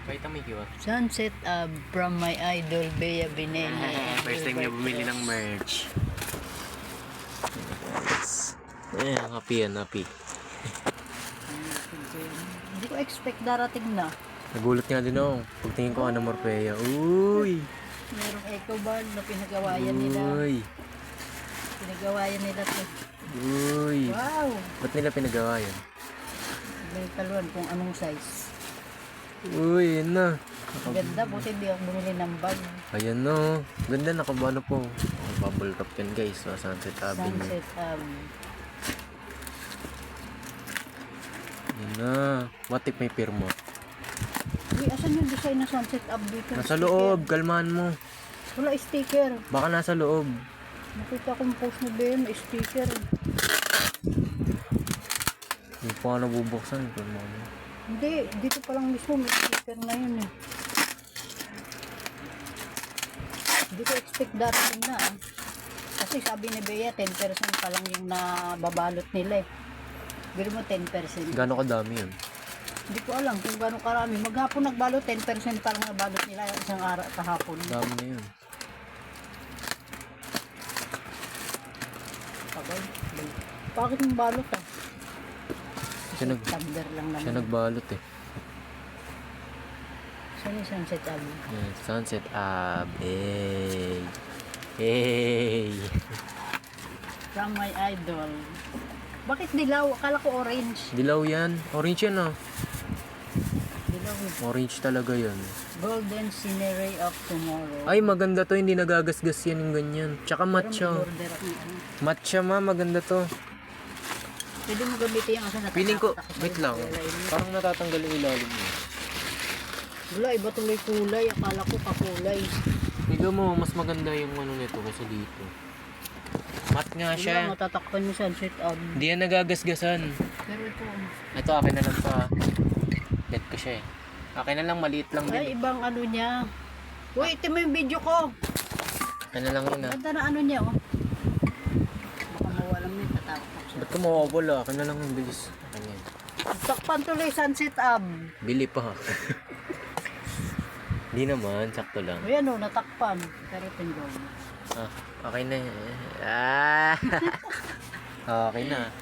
Pakita mo yung Sunset from my idol, Bea Binene. First time niya bumili ng merch. Happy yan, happy. Hindi ko expect darating na. Nagulat nga din ako. Pagtingin ko, Ana Morpea. Uy! Merong eco bar na pinagawayan nila. Uy! Pinagawayan nila to. Uy! Wow! Ba't nila pinagawa yan? May kaluan kung anong size. Uy, yan na. Ganda, buti hindi ako bumili ng bag. Ayan na. Ganda, nakabano po. Bubble wrap yan guys. So, Sunset Avenue. Sunset Ayan na. What if may pirmo? Uy, asan yung design na Sunset dito? Nasa Sticker. loob. Kalmahan mo. Wala sticker. Baka nasa loob. Nakita kong post na ba may sticker. Hindi pa nga nabubuksan. Kalmahan mo. Hindi, dito pa lang mismo may sticker na yun eh. Hindi ko expect darating na ah. Kasi sabi ni Bea, 10% pa lang yung nababalot nila eh. Biro mo 10%. Gano'ng kadami yun? Hindi ko alam kung gano'ng karami. Maghapon nagbalot, 10% pa lang nabalot nila isang araw kahapon. Dami na yun. Pagay. Bakit yung balot ah? Siya Tumbler lang naman. Siya nagbalot eh. Saan yung Sunset Yeah, Sunset Ab. Hey! Hey! From my idol. Bakit dilaw? Akala ko orange. Dilaw yan. Orange yan ah. Dilaw eh. Orange talaga yan. Golden scenery of tomorrow. Ay, maganda to. Hindi nagagasgas yan yung ganyan. Tsaka Pero may matcha. order ako ng ano. Matcha ma, maganda to. Pwede mo gamitin yung kasi Feeling ko, natatakot ako wait sa lang. ilalim. Parang natatanggal yung ilalim mo. Wala, iba tuloy kulay. Akala ko kakulay. Tignan mo, mas maganda yung ano nito kasi dito. Mat nga Wala, siya. matatakpan yung Sunset Ab. Hindi yan nagagasgasan. Pero ito, Ito, akin na lang to ah. Bet ko siya eh. Akin na lang, maliit lang ay, din. ibang ano niya. Uy, ito mo yung video ko. Akin na lang yun ah. Ganda na ano niya, oh. Baka mawalan mo yung tatakot ako siya. Ba't ka mawawala? Akin na lang yung bilis. Akin yan. Takpan tuloy Sunset Ab. Bili pa ha. Hindi naman, sakto lang. Uy, ano, natakpan. Pero ito yung gold. Ah, okay na. Ah! Okay na.